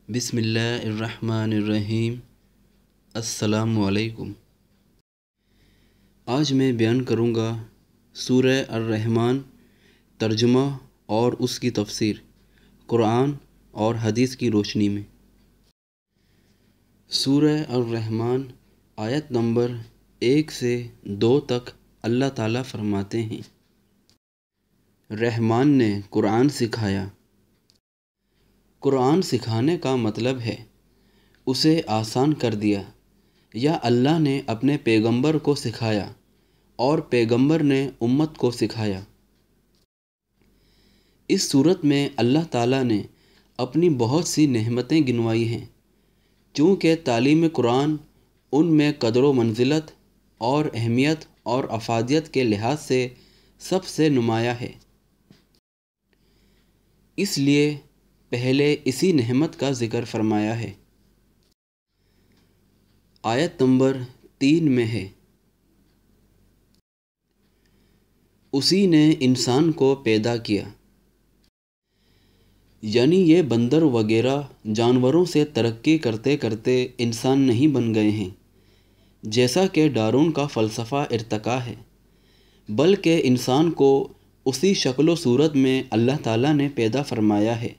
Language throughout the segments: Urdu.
بسم اللہ الرحمن الرحیم۔ السلام علیکم۔ آج میں بیان کروں گا سورہ الرحمن، ترجمہ اور اس کی تفسیر قرآن اور حدیث کی روشنی میں۔ سورہ الرحمن آیت نمبر 1 سے 2 تک اللہ تعالیٰ فرماتے ہیں، رحمان نے قرآن سکھایا۔ قرآن سکھانے کا مطلب ہے اسے آسان کر دیا، یا اللہ نے اپنے پیغمبر کو سکھایا اور پیغمبر نے امت کو سکھایا۔ اس صورت میں اللہ تعالیٰ نے اپنی بہت سی نعمتیں گنوائی ہیں، چونکہ تعلیم قرآن ان میں قدر و منزلت اور اہمیت اور افادیت کے لحاظ سے سب سے نمایاں ہے، اس لیے پہلے اسی نعمت کا ذکر فرمایا ہے۔ آیت نمبر 3 میں ہے، اسی نے انسان کو پیدا کیا، یعنی یہ بندر وغیرہ جانوروں سے ترقی کرتے کرتے انسان نہیں بن گئے ہیں، جیسا کہ ڈارون کا فلسفہ ارتقا ہے، بلکہ انسان کو اسی شکل و صورت میں اللہ تعالیٰ نے پیدا فرمایا ہے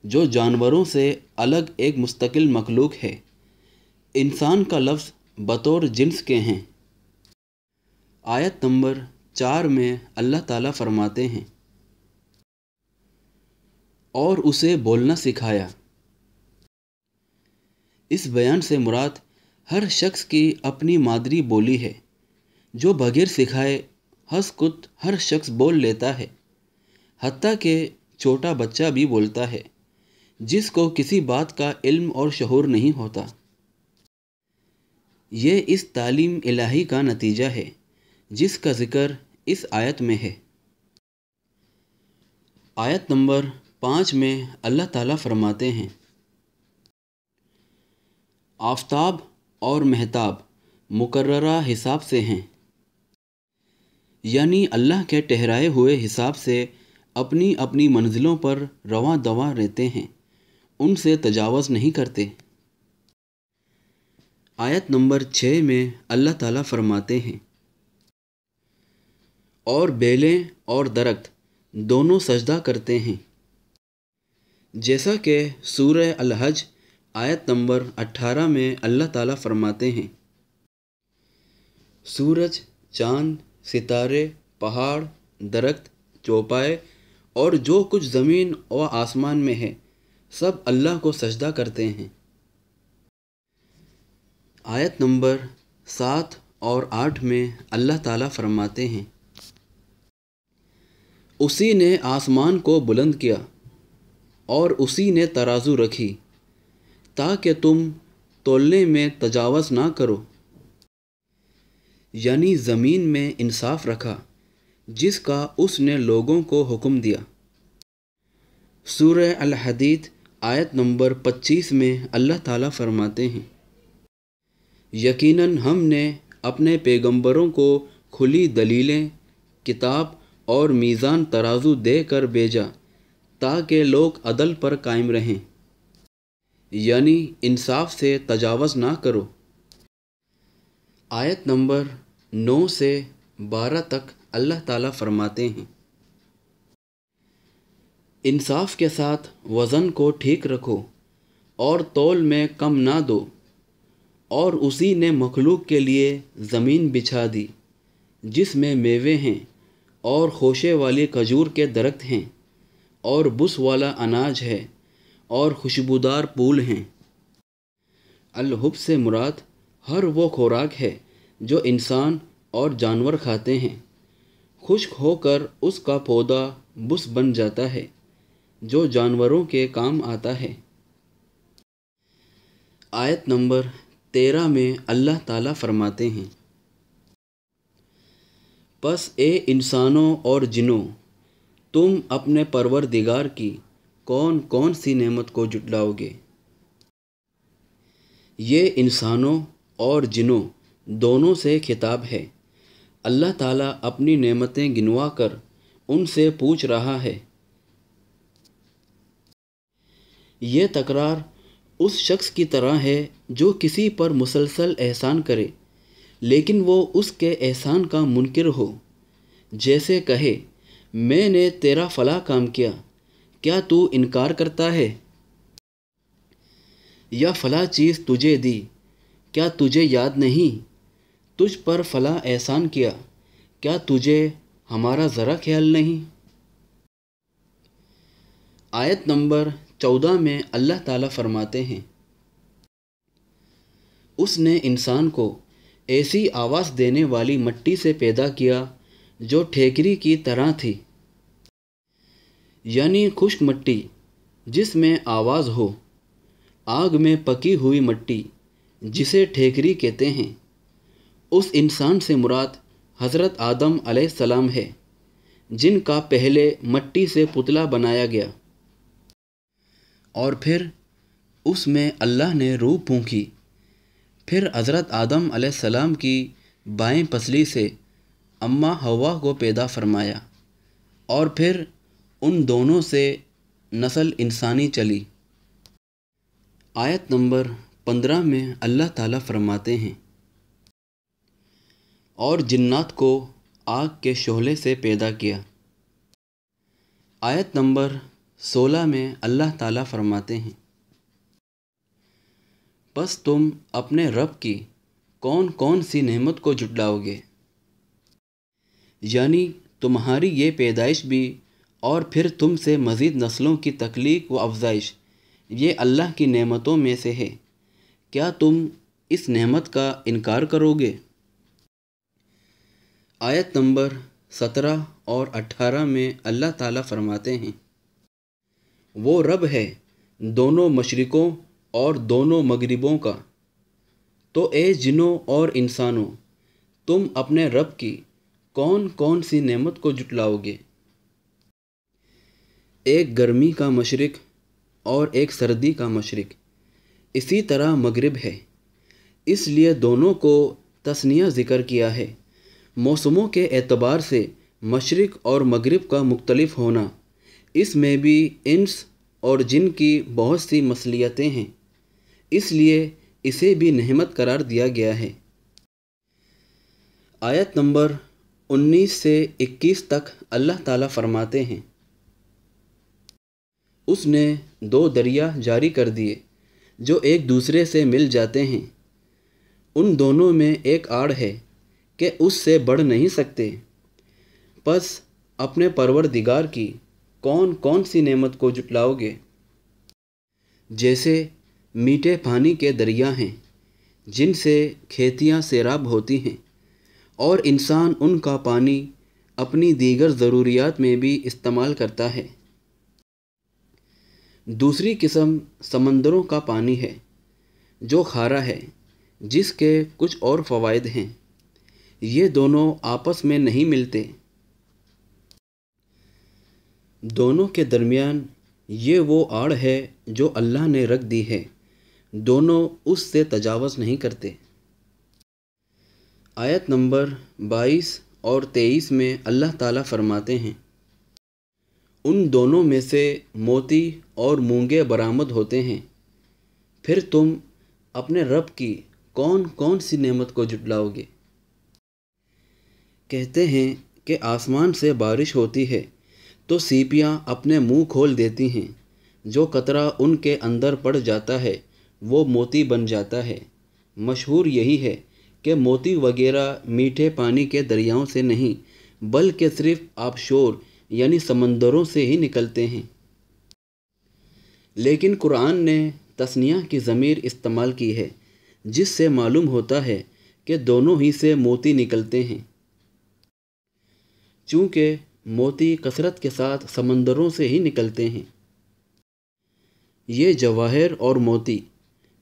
جو جانوروں سے الگ ایک مستقل مخلوق ہے۔ انسان کا لفظ بطور جنس کے ہیں۔ آیت نمبر 4 میں اللہ تعالیٰ فرماتے ہیں، اور اسے بولنا سکھایا۔ اس بیان سے مراد ہر شخص کی اپنی مادری بولی ہے، جو بغیر سکھائے ہنس کود ہر شخص بول لیتا ہے، حتیٰ کہ چھوٹا بچہ بھی بولتا ہے جس کو کسی بات کا علم اور شعور نہیں ہوتا۔ یہ اس تعلیم الہی کا نتیجہ ہے جس کا ذکر اس آیت میں ہے۔ آیت نمبر 5 میں اللہ تعالیٰ فرماتے ہیں، آفتاب اور مہتاب مقررہ حساب سے ہیں، یعنی اللہ کے ٹھہرائے ہوئے حساب سے اپنی اپنی منزلوں پر رواں دواں رہتے ہیں، ان سے تجاوز نہیں کرتے۔ آیت نمبر 6 میں اللہ تعالیٰ فرماتے ہیں، اور بیلیں اور درخت دونوں سجدہ کرتے ہیں، جیسا کہ سورہ الحج آیت نمبر 18 میں اللہ تعالیٰ فرماتے ہیں، سورج، چاند، ستارے، پہاڑ، درخت، چوپائے اور جو کچھ زمین و آسمان میں ہے سب اللہ کو سجدہ کرتے ہیں۔ آیت نمبر 7 اور 8 میں اللہ تعالیٰ فرماتے ہیں، اسی نے آسمان کو بلند کیا اور اسی نے ترازو رکھی تاکہ تم تولنے میں تجاوز نہ کرو، یعنی زمین میں انصاف رکھا جس کا اس نے لوگوں کو حکم دیا۔ سورہ الحدید آیت نمبر 25 میں اللہ تعالیٰ فرماتے ہیں، یقیناً ہم نے اپنے پیغمبروں کو کھلی دلیلیں، کتاب اور میزان ترازو دے کر بھیجا تاکہ لوگ عدل پر قائم رہیں، یعنی انصاف سے تجاوز نہ کرو۔ آیت نمبر 9 سے 12 تک اللہ تعالیٰ فرماتے ہیں، انصاف کے ساتھ وزن کو ٹھیک رکھو اور تول میں کم نہ دو، اور اسی نے مخلوق کے لیے زمین بچھا دی جس میں میوے ہیں اور خوشے والی کھجور کے درخت ہیں اور بس والا اناج ہے اور خوشبودار پھول ہیں۔ الحب سے مراد ہر وہ خوراک ہے جو انسان اور جانور کھاتے ہیں، خشک ہو کر اس کا پودا بس بن جاتا ہے جو جانوروں کے کام آتا ہے۔ آیت نمبر 13 میں اللہ تعالیٰ فرماتے ہیں، پس اے انسانوں اور جنوں، تم اپنے پروردگار کی کون کون سی نعمت کو جھٹلاؤ گے؟ یہ انسانوں اور جنوں دونوں سے خطاب ہے۔ اللہ تعالیٰ اپنی نعمتیں گنوا کر ان سے پوچھ رہا ہے۔ یہ تکرار اس شخص کی طرح ہے جو کسی پر مسلسل احسان کرے لیکن وہ اس کے احسان کا منکر ہو، جیسے کہے میں نے تیرا فلاں کام کیا، کیا تو انکار کرتا ہے؟ یا فلاں چیز تجھے دی، کیا تجھے یاد نہیں؟ تجھ پر فلاں احسان کیا، کیا تجھے ہمارا ذرا خیال نہیں؟ آیت نمبر 14 میں اللہ تعالیٰ فرماتے ہیں، اس نے انسان کو ایسی آواز دینے والی مٹی سے پیدا کیا جو ٹھیکری کی طرح تھی، یعنی خشک مٹی جس میں آواز ہو، آگ میں پکی ہوئی مٹی جسے ٹھیکری کہتے ہیں۔ اس انسان سے مراد حضرت آدم علیہ السلام ہے، جن کا پہلے مٹی سے پتلا بنایا گیا اور پھر اس میں اللہ نے روح پھونکی، پھر حضرت آدم علیہ السلام کی بائیں پسلی سے اماں حوا کو پیدا فرمایا اور پھر ان دونوں سے نسل انسانی چلی۔ آیت نمبر 15 میں اللہ تعالیٰ فرماتے ہیں، اور جنات کو آگ کے شعلے سے پیدا کیا۔ آیت نمبر 16 میں اللہ تعالیٰ فرماتے ہیں، پس تم اپنے رب کی کون کون سی نعمت کو جھٹلاؤ گے؟ یعنی تمہاری یہ پیدائش بھی اور پھر تم سے مزید نسلوں کی تخلیق و افزائش، یہ اللہ کی نعمتوں میں سے ہے، کیا تم اس نعمت کا انکار کرو گے؟ آیت نمبر 17 اور 18 میں اللہ تعالیٰ فرماتے ہیں، وہ رب ہے دونوں مشرقوں اور دونوں مغربوں کا، تو اے جنوں اور انسانوں تم اپنے رب کی کون کون سی نعمت کو جھٹلاؤ گے؟ ایک گرمی کا مشرق اور ایک سردی کا مشرق، اسی طرح مغرب ہے، اس لیے دونوں کو تثنیہ ذکر کیا ہے۔ موسموں کے اعتبار سے مشرق اور مغرب کا مختلف ہونا، اس میں بھی انس اور جن کی بہت سی مصلیتیں ہیں، اس لیے اسے بھی نعمت قرار دیا گیا ہے۔ آیت نمبر 19 سے 21 تک اللہ تعالیٰ فرماتے ہیں، اس نے 2 دریا جاری کر دیے جو ایک دوسرے سے مل جاتے ہیں، ان دونوں میں ایک آڑ ہے کہ اس سے بڑھ نہیں سکتے، پس اپنے پروردگار کی کون کون سی نعمت کو جھٹلاؤ گے؟ جیسے میٹھے پانی کے دریا ہیں جن سے کھیتیاں سیراب ہوتی ہیں اور انسان ان کا پانی اپنی دیگر ضروریات میں بھی استعمال کرتا ہے۔ دوسری قسم سمندروں کا پانی ہے جو کھارا ہے، جس کے کچھ اور فوائد ہیں، یہ دونوں آپس میں نہیں ملتے، دونوں کے درمیان یہ وہ آڑ ہے جو اللہ نے رکھ دی ہے، دونوں اس سے تجاوز نہیں کرتے۔ آیت نمبر 22 اور 23 میں اللہ تعالیٰ فرماتے ہیں، ان دونوں میں سے موتی اور مونگے برآمد ہوتے ہیں، پھر تم اپنے رب کی کون کون سی نعمت کو جھٹلاؤ گے؟ کہتے ہیں کہ آسمان سے بارش ہوتی ہے تو سیپیاں اپنے منہ کھول دیتی ہیں، جو قطرہ ان کے اندر پڑ جاتا ہے وہ موتی بن جاتا ہے۔ مشہور یہی ہے کہ موتی وغیرہ میٹھے پانی کے دریاؤں سے نہیں بلکہ صرف آبشور یعنی سمندروں سے ہی نکلتے ہیں۔ لیکن قرآن نے تثنیہ کی ضمیر استعمال کی ہے، جس سے معلوم ہوتا ہے کہ دونوں ہی سے موتی نکلتے ہیں، چونکہ موتی کثرت کے ساتھ سمندروں سے ہی نکلتے ہیں۔ یہ جواہر اور موتی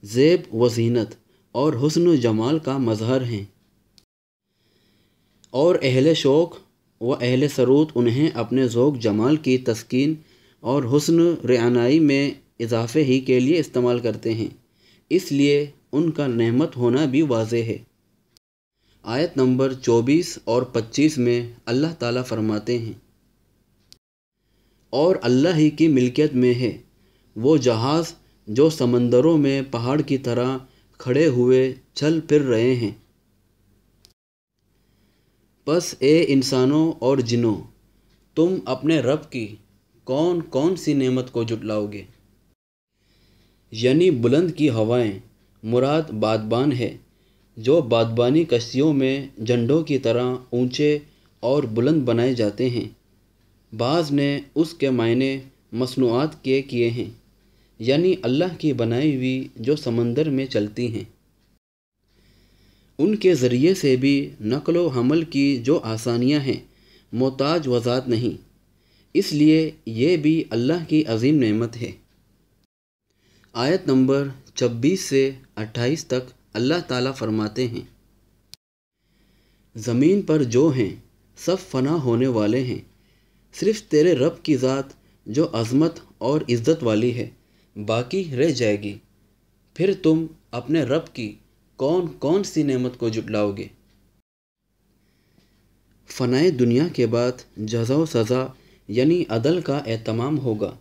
زیب و زینت اور حسن و جمال کا مظہر ہیں، اور اہل شوق و اہل سرود انہیں اپنے ذوق جمال کی تسکین اور حسن رعنائی میں اضافے ہی کے لیے استعمال کرتے ہیں، اس لیے ان کا نعمت ہونا بھی واضح ہے۔ آیت نمبر 24 اور 25 میں اللہ تعالیٰ فرماتے ہیں، اور اللہ ہی کی ملکیت میں ہے وہ جہاز جو سمندروں میں پہاڑ کی طرح کھڑے ہوئے چل پھر رہے ہیں۔ پس اے انسانوں اور جنوں، تم اپنے رب کی کون کون سی نعمت کو جھٹلاؤ گے؟ یعنی بلند کی ہوائیں مراد بادبان ہے، جو بادبانی کشتیوں میں جھنڈوں کی طرح اونچے اور بلند بنائے جاتے ہیں۔ بعض نے اس کے معنی مصنوعات کے کیے ہیں، یعنی اللہ کی بنائی ہوئی جو سمندر میں چلتی ہیں۔ ان کے ذریعے سے بھی نقل و حمل کی جو آسانیاں ہیں محتاج وضاحت نہیں، اس لیے یہ بھی اللہ کی عظیم نعمت ہے۔ آیت نمبر 26 سے 28 تک اللہ تعالیٰ فرماتے ہیں، زمین پر جو ہیں سب فنا ہونے والے ہیں، صرف تیرے رب کی ذات جو عظمت اور عزت والی ہے باقی رہ جائے گی۔ پھر تم اپنے رب کی کون کون سی نعمت کو جھٹلاؤ گے؟ فنائے دنیا کے بعد جزا و سزا یعنی عدل کا اہتمام ہوگا،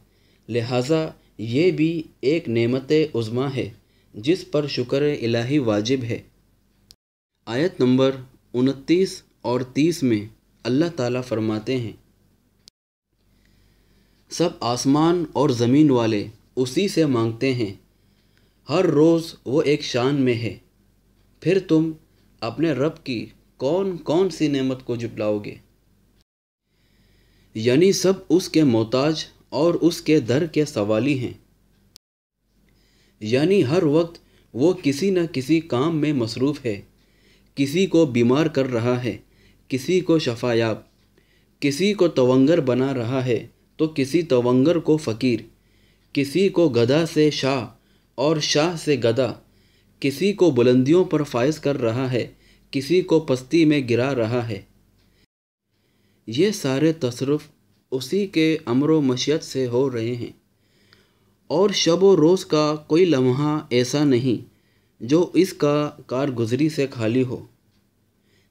لہٰذا یہ بھی ایک نعمت عظمیٰ ہے جس پر شکر الہی واجب ہے۔ آیت نمبر 29 اور 30 میں اللہ تعالیٰ فرماتے ہیں، سب آسمان اور زمین والے اسی سے مانگتے ہیں، ہر روز وہ ایک شان میں ہے۔ پھر تم اپنے رب کی کون کون سی نعمت کو جھٹلاؤ گے؟ یعنی سب اس کے محتاج اور اس کے در کے سوالی ہیں، یعنی ہر وقت وہ کسی نہ کسی کام میں مصروف ہے، کسی کو بیمار کر رہا ہے، کسی کو شفا یاب، کسی کو تونگر بنا رہا ہے تو کسی تونگر کو فقیر، کسی کو گدھا سے شاہ اور شاہ سے گدھا، کسی کو بلندیوں پر فائز کر رہا ہے، کسی کو پستی میں گرا رہا ہے۔ یہ سارے تصرف اسی کے امر و مشیت سے ہو رہے ہیں، اور شب و روز کا کوئی لمحہ ایسا نہیں جو اس کا کارگزری سے خالی ہو،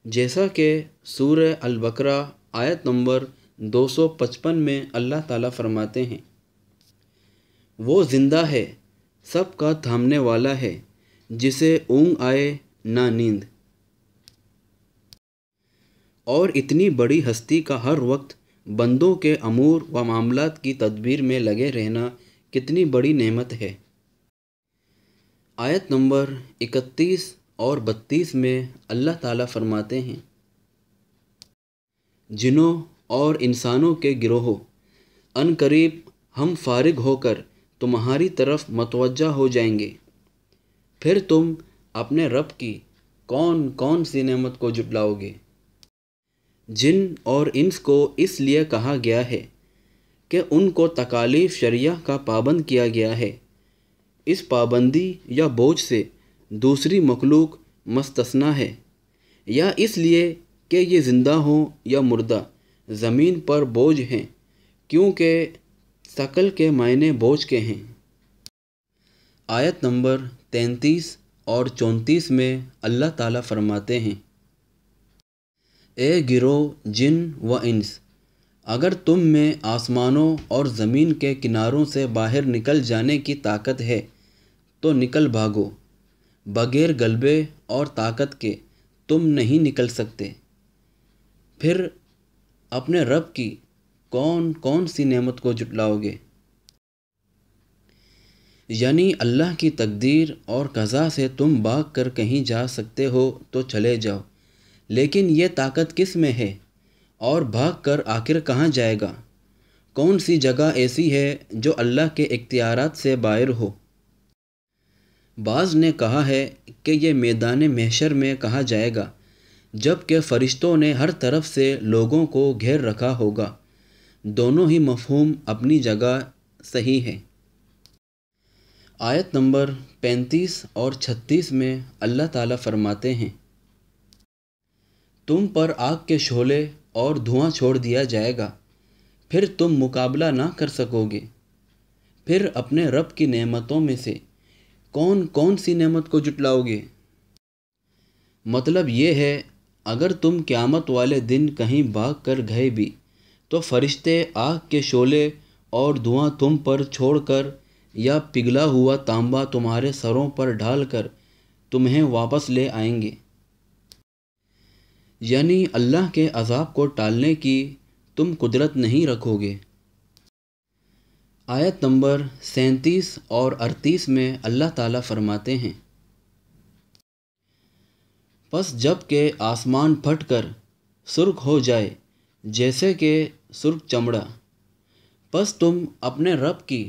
جیسا کہ سورہ البقرہ آیت نمبر 255 میں اللہ تعالیٰ فرماتے ہیں، وہ زندہ ہے، سب کا تھامنے والا ہے، جسے اونگ آئے نہ نیند۔ اور اتنی بڑی ہستی کا ہر وقت بندوں کے امور و معاملات کی تدبیر میں لگے رہنا کتنی بڑی نعمت ہے۔ آیت نمبر 31 اور 32 میں اللہ تعالیٰ فرماتے ہیں، جنوں اور انسانوں کے گروہوں، ان قریب ہم فارغ ہو کر تمہاری طرف متوجہ ہو جائیں گے۔ پھر تم اپنے رب کی کون کون سی نعمت کو جھٹلاؤ گے؟ جن اور انس کو اس لیے کہا گیا ہے کہ ان کو تکالیف شرعیہ کا پابند کیا گیا ہے، اس پابندی یا بوجھ سے دوسری مخلوق مستثنیٰ ہے، یا اس لیے کہ یہ زندہ ہوں یا مردہ زمین پر بوجھ ہیں، کیونکہ ثقل کے معنی بوجھ کے ہیں۔ آیت نمبر 33 اور 34 میں اللہ تعالیٰ فرماتے ہیں، اے گروہ جن و انس، اگر تم میں آسمانوں اور زمین کے کناروں سے باہر نکل جانے کی طاقت ہے تو نکل بھاگو، بغیر غلبے اور طاقت کے تم نہیں نکل سکتے۔ پھر اپنے رب کی کون کون سی نعمت کو جھٹلاؤ گے؟ یعنی اللہ کی تقدیر اور قضا سے تم بھاگ کر کہیں جا سکتے ہو تو چلے جاؤ، لیکن یہ طاقت کس میں ہے اور بھاگ کر آخر کہاں جائے گا؟ کون سی جگہ ایسی ہے جو اللہ کے اختیارات سے باہر ہو؟ بعض نے کہا ہے کہ یہ میدان محشر میں کہا جائے گا، جب کہ فرشتوں نے ہر طرف سے لوگوں کو گھیر رکھا ہوگا۔ دونوں ہی مفہوم اپنی جگہ صحیح ہے۔ آیت نمبر 35 اور 36 میں اللہ تعالیٰ فرماتے ہیں، تم پر آگ کے شعلے اور دھواں چھوڑ دیا جائے گا، پھر تم مقابلہ نہ کر سکو گے۔ پھر اپنے رب کی نعمتوں میں سے کون کون سی نعمت کو جھٹلاؤ گے؟ مطلب یہ ہے، اگر تم قیامت والے دن کہیں بھاگ کر گئے بھی تو فرشتے آگ کے شعلے اور دھواں تم پر چھوڑ کر یا پگھلا ہوا تانبا تمہارے سروں پر ڈھال کر تمہیں واپس لے آئیں گے۔ یعنی اللہ کے عذاب کو ٹالنے کی تم قدرت نہیں رکھو گے۔ آیت نمبر 37 اور 38 میں اللہ تعالیٰ فرماتے ہیں، پس جب کہ آسمان پھٹ کر سرخ ہو جائے جیسے کہ سرخ چمڑا، پس تم اپنے رب کی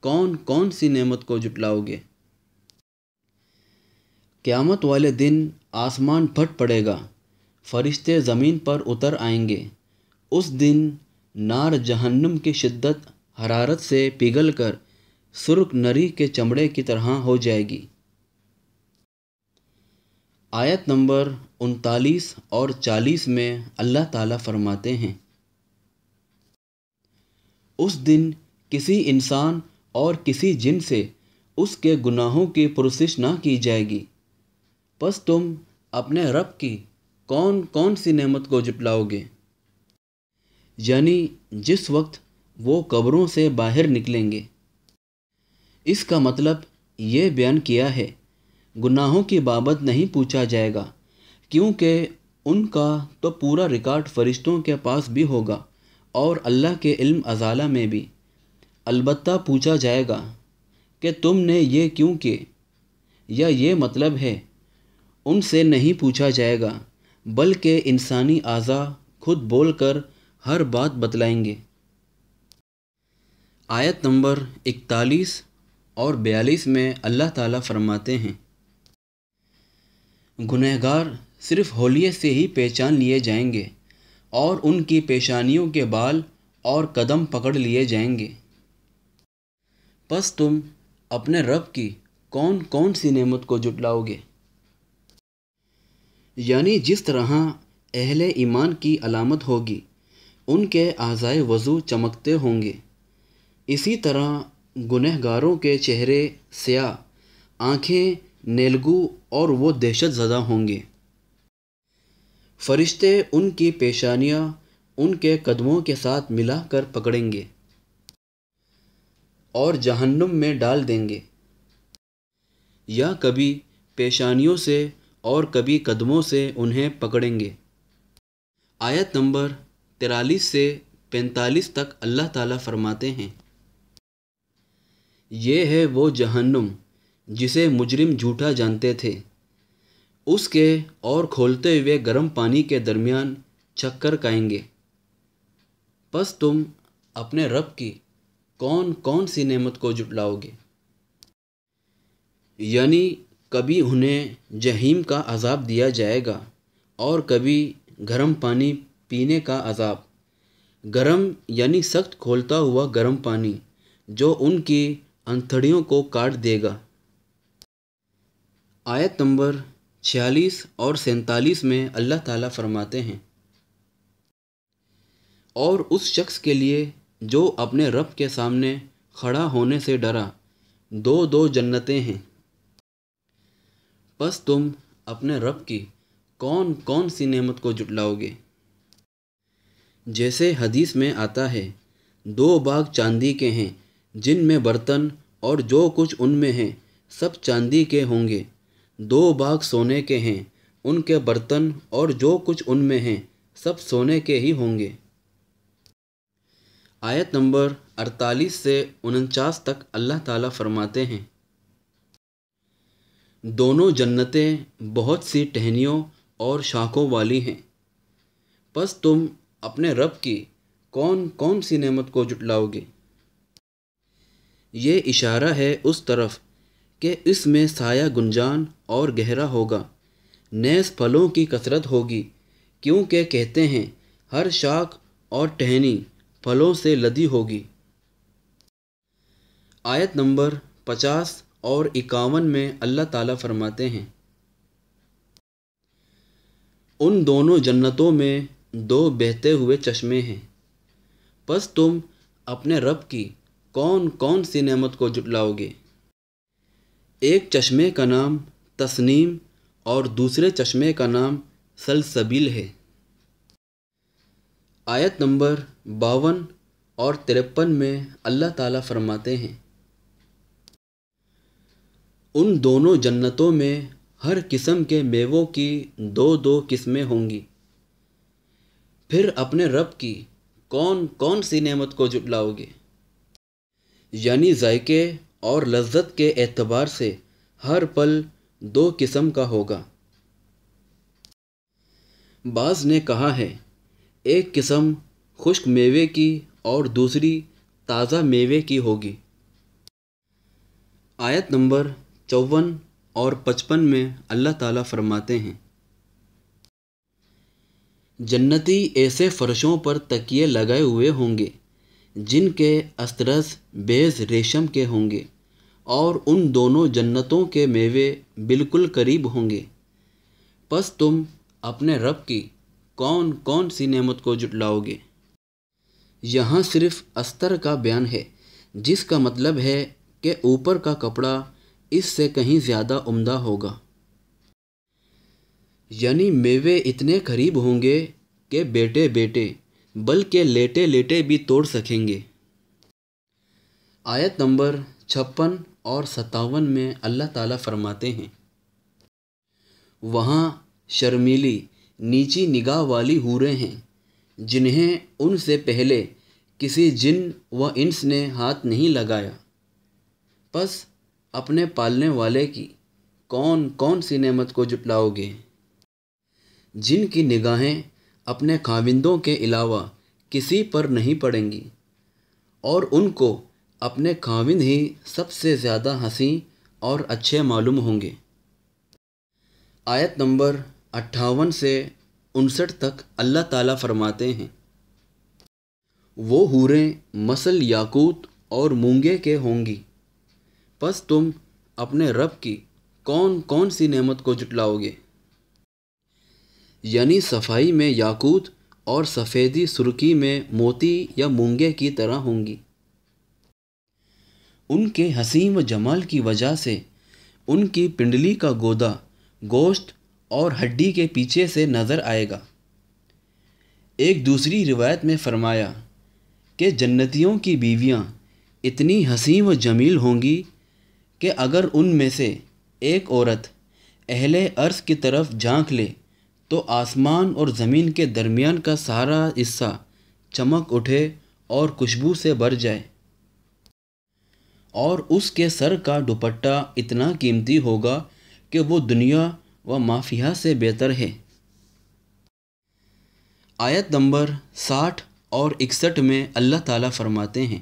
کون کون سی نعمت کو جھٹلاؤ گے۔ قیامت والے دن آسمان پھٹ پڑے گا، فرشتے زمین پر اتر آئیں گے۔ اس دن نار جہنم کی شدت حرارت سے پگھل کر سرخ نری کے چمڑے کی طرح ہو جائے گی۔ آیت نمبر 39 اور 40 میں اللہ تعالیٰ فرماتے ہیں، اس دن کسی انسان اور کسی جن سے اس کے گناہوں کی پرسش نہ کی جائے گی، پس تم اپنے رب کی کون کون سی نعمت کو جھٹلاؤ گے۔ یعنی جس وقت وہ قبروں سے باہر نکلیں گے۔ اس کا مطلب یہ بیان کیا ہے، گناہوں کی بابت نہیں پوچھا جائے گا، کیونکہ ان کا تو پورا ریکارڈ فرشتوں کے پاس بھی ہوگا اور اللہ کے علم ازالہ میں بھی۔ البتہ پوچھا جائے گا کہ تم نے یہ کیوں کیے، یا یہ مطلب ہے ان سے نہیں پوچھا جائے گا، بلکہ انسانی اعضاء خود بول کر ہر بات بتلائیں گے۔ آیت نمبر 41 اور 42 میں اللہ تعالیٰ فرماتے ہیں، گنہگار صرف حولیے سے ہی پہچان لیے جائیں گے اور ان کی پیشانیوں کے بال اور قدم پکڑ لیے جائیں گے۔ پس تم اپنے رب کی کون کون سی نعمت کو جھٹلاؤ گے۔ یعنی جس طرح اہل ایمان کی علامت ہوگی ان کے اعضائے وضو چمکتے ہوں گے، اسی طرح گنہگاروں کے چہرے سیاہ، آنکھیں نیلگو اور وہ دہشت زدہ ہوں گے۔ فرشتے ان کی پیشانیاں ان کے قدموں کے ساتھ ملا کر پکڑیں گے اور جہنم میں ڈال دیں گے، یا کبھی پیشانیوں سے اور کبھی قدموں سے انہیں پکڑیں گے۔ آیت نمبر 43 سے 45 تک اللہ تعالیٰ فرماتے ہیں، یہ ہے وہ جہنم جسے مجرم جھوٹا جانتے تھے، اس کے اور کھولتے ہوئے گرم پانی کے درمیان چکر کھائیں گے۔ پس تم اپنے رب کی کون کون سی نعمت کو جھٹلاؤ گے۔ یعنی کبھی انہیں جہنم کا عذاب دیا جائے گا اور کبھی گرم پانی پینے کا عذاب۔ گرم یعنی سخت کھولتا ہوا گرم پانی جو ان کی انتڑیوں کو کاٹ دے گا۔ آیت نمبر 46 اور 47 میں اللہ تعالیٰ فرماتے ہیں، اور اس شخص کے لیے جو اپنے رب کے سامنے کھڑا ہونے سے ڈرا دو دو جنتیں ہیں۔ پس تم اپنے رب کی کون کون سی نعمت کو جھٹلاؤ گے۔ جیسے حدیث میں آتا ہے، 2 باغ چاندی کے ہیں جن میں برتن اور جو کچھ ان میں ہیں سب چاندی کے ہوں گے۔ 2 باغ سونے کے ہیں، ان کے برتن اور جو کچھ ان میں ہیں سب سونے کے ہی ہوں گے۔ آیت نمبر 48 سے 49 تک اللہ تعالیٰ فرماتے ہیں، دونوں جنتیں بہت سی ٹہنیوں اور شاخوں والی ہیں۔ پس تم اپنے رب کی کون کون سی نعمت کو جھٹلاؤ گے۔ یہ اشارہ ہے اس طرف کہ اس میں سایہ گنجان اور گہرا ہوگا، نیز پھلوں کی کثرت ہوگی، کیونکہ کہتے ہیں ہر شاخ اور ٹہنی پھلوں سے لدی ہوگی۔ آیت نمبر 50 اور 51 میں اللہ تعالیٰ فرماتے ہیں، ان دونوں جنتوں میں 2 بہتے ہوئے چشمے ہیں۔ پس تم اپنے رب کی کون کون سی نعمت کو جھٹلاؤ گے۔ ایک چشمے کا نام تسنیم اور دوسرے چشمے کا نام سلسبیل ہے۔ آیت نمبر 52 اور 53 میں اللہ تعالیٰ فرماتے ہیں، ان دونوں جنتوں میں ہر قسم کے میووں کی دو دو قسمیں ہوں گی۔ پھر اپنے رب کی کون کون سی نعمت کو جھٹلاؤ گے؟ یعنی ذائقے اور لذت کے اعتبار سے ہر پل دو قسم کا ہوگا۔ بعض نے کہا ہے ایک قسم خشک میوے کی اور دوسری تازہ میوے کی ہوگی۔ آیت نمبر 54 اور 55 میں اللہ تعالیٰ فرماتے ہیں، جنتی ایسے فرشوں پر تکیے لگائے ہوئے ہوں گے جن کے استرس بیض ریشم کے ہوں گے، اور ان دونوں جنتوں کے میوے بالکل قریب ہوں گے۔ پس تم اپنے رب کی کون کون سی نعمت کو جھٹلاؤ گے؟ یہاں صرف استر کا بیان ہے، جس کا مطلب ہے کہ اوپر کا کپڑا اس سے کہیں زیادہ عمدہ ہوگا۔ یعنی میوے اتنے قریب ہوں گے کہ بیٹے بیٹے بلکہ لیٹے لیٹے بھی توڑ سکیں گے۔ آیت نمبر 56 اور 57 میں اللہ تعالیٰ فرماتے ہیں، وہاں شرمیلی نیچی نگاہ والی حوریں ہیں جنہیں ان سے پہلے کسی جن و انس نے ہاتھ نہیں لگایا۔ پس اپنے پالنے والے کی کون کون سی نعمت کو جھٹلاؤ گے؟ جن کی نگاہیں اپنے خاوندوں کے علاوہ کسی پر نہیں پڑیں گی، اور ان کو اپنے خاوند ہی سب سے زیادہ حسین اور اچھے معلوم ہوں گے۔ آیت نمبر 58 سے 59 تک اللہ تعالیٰ فرماتے ہیں، وہ حوریں مثل یاقوت اور مونگے کے ہوں گی۔ پس تم اپنے رب کی کون کون سی نعمت کو جھٹلاؤ گے؟ یعنی صفائی میں یاقوت اور سفیدی سرخی میں موتی یا مونگے کی طرح ہوں گی۔ ان کے حسین و جمال کی وجہ سے ان کی پنڈلی کا گودا گوشت اور ہڈی کے پیچھے سے نظر آئے گا۔ ایک دوسری روایت میں فرمایا کہ جنتیوں کی بیویاں اتنی حسین و جمیل ہوں گی کہ اگر ان میں سے ایک عورت اہل عرش کی طرف جھانک لے تو آسمان اور زمین کے درمیان کا سارا حصہ چمک اٹھے اور خوشبو سے بھر جائے، اور اس کے سر کا دوپٹہ اتنا قیمتی ہوگا کہ وہ دنیا و ما فیہا سے بہتر ہے۔ آیت نمبر 60 اور 61 میں اللہ تعالیٰ فرماتے ہیں،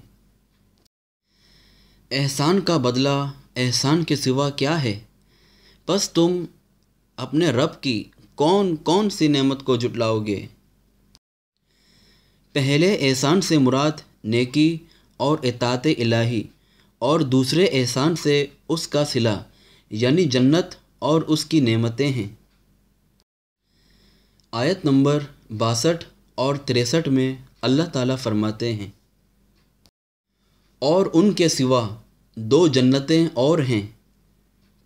احسان کا بدلہ احسان کے سوا کیا ہے؟ پس تم اپنے رب کی کون کون سی نعمت کو جھٹلاؤ گے؟ پہلے احسان سے مراد نیکی اور اطاعت الہی، اور دوسرے احسان سے اس کا صلہ یعنی جنت اور اس کی نعمتیں ہیں۔ آیت نمبر 62 اور 63 میں اللہ تعالیٰ فرماتے ہیں، اور ان کے سوا دو جنتیں اور ہیں،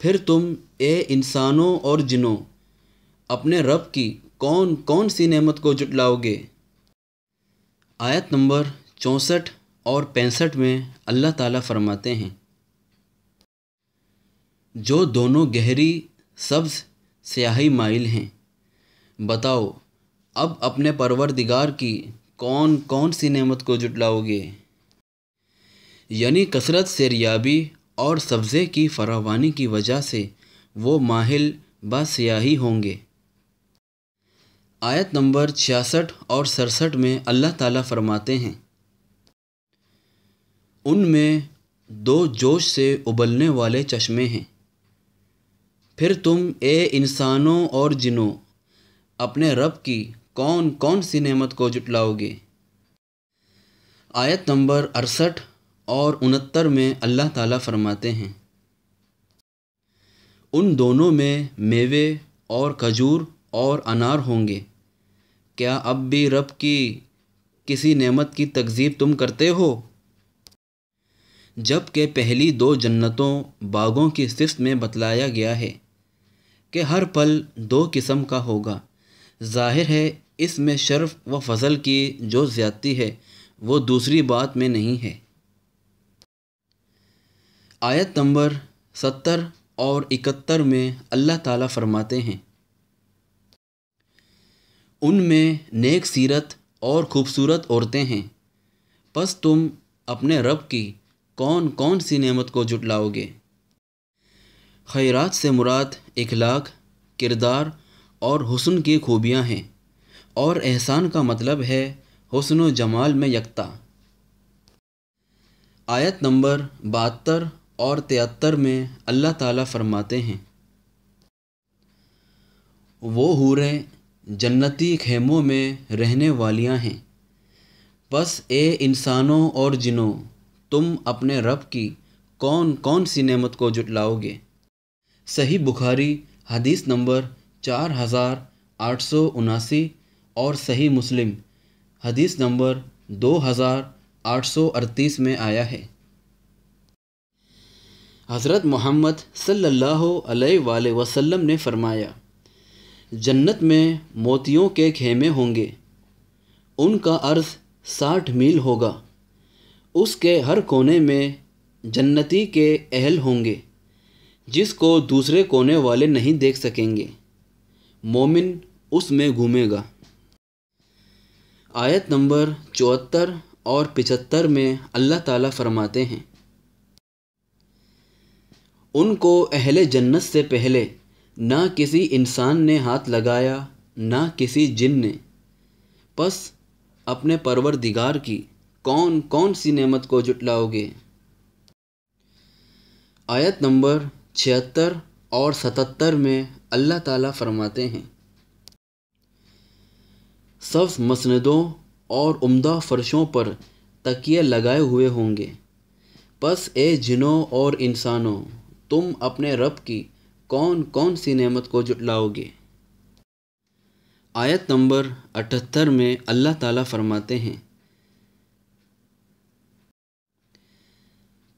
پھر تم اے انسانوں اور جنوں اپنے رب کی کون کون سی نعمت کو جھٹلاؤ گے؟ آیت نمبر 64 اور 65 میں اللہ تعالیٰ فرماتے ہیں، جو دونوں گہری سبز سیاہی مائل ہیں، بتاؤ اب اپنے پروردگار کی کون کون سی نعمت کو جھٹلاؤ گے؟ یعنی کثرت سیریابی اور سبزے کی فراوانی کی وجہ سے وہ ماہل با سیاہی ہوں گے۔ آیت نمبر 66 اور 67 میں اللہ تعالیٰ فرماتے ہیں، ان میں دو جوش سے ابلنے والے چشمے ہیں، پھر تم اے انسانوں اور جنوں اپنے رب کی کون کون سی نعمت کو جھٹلاؤ گے؟ آیت نمبر 68 اور 69 میں اللہ تعالیٰ فرماتے ہیں، ان دونوں میں میوے اور کھجور اور انار ہوں گے، کیا اب بھی رب کی کسی نعمت کی تکذیب تم کرتے ہو؟ جب کہ پہلی دو جنتوں باغوں کی صفت میں بتلایا گیا ہے کہ ہر پل دو قسم کا ہوگا، ظاہر ہے اس میں شرف و فضل کی جو زیادتی ہے وہ دوسری بات میں نہیں ہے۔ آیت نمبر 70 اور 71 میں اللہ تعالیٰ فرماتے ہیں، ان میں نیک سیرت اور خوبصورت عورتیں ہیں، پس تم اپنے رب کی کون کون سی نعمت کو جھٹلاؤ گے؟ خیرات سے مراد اخلاق، کردار اور حسن کی خوبیاں ہیں، اور احسان کا مطلب ہے حسن و جمال میں یکتا۔ آیت نمبر 72 اور 73 میں اللہ تعالیٰ فرماتے ہیں، وہ حوریں جنتی خیموں میں رہنے والیاں ہیں، بس اے انسانوں اور جنوں، تم اپنے رب کی کون کون سی نعمت کو جھٹلاؤ گے؟ صحیح بخاری حدیث نمبر 4879 اور صحیح مسلم حدیث نمبر 2838 میں آیا ہے۔ حضرت محمد صلی اللہ علیہ وآلہ وسلم نے فرمایا، جنت میں موتیوں کے خیمے ہوں گے، ان کا عرض 60 میل ہوگا، اس کے ہر کونے میں جنتی کے اہل ہوں گے جس کو دوسرے کونے والے نہیں دیکھ سکیں گے، مومن اس میں گھومے گا۔ آیت نمبر 74 اور 75 میں اللہ تعالیٰ فرماتے ہیں، ان کو اہل جنت سے پہلے نہ کسی انسان نے ہاتھ لگایا نہ کسی جن نے، پس اپنے پروردگار کی کون کون سی نعمت کو جھٹلاؤ گے؟ آیت نمبر 76 اور 77 میں اللہ تعالیٰ فرماتے ہیں، سبز مسندوں اور عمدہ فرشوں پر تکیے لگائے ہوئے ہوں گے، پس اے جنوں اور انسانوں، تم اپنے رب کی کون کون سی نعمت کو جھٹلاؤ گے؟ آیت نمبر 78 میں اللہ تعالیٰ فرماتے ہیں،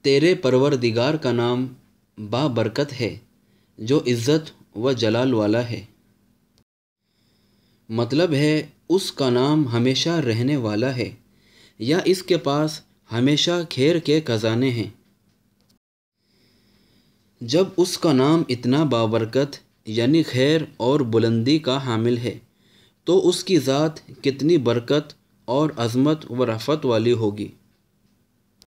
تیرے پروردگار کا نام بابرکت ہے جو عزت و جلال والا ہے۔ مطلب ہے اس کا نام ہمیشہ رہنے والا ہے، یا اس کے پاس ہمیشہ خیر کے خزانے ہیں۔ جب اس کا نام اتنا بابرکت یعنی خیر اور بلندی کا حامل ہے تو اس کی ذات کتنی برکت اور عظمت و رفعت والی ہوگی۔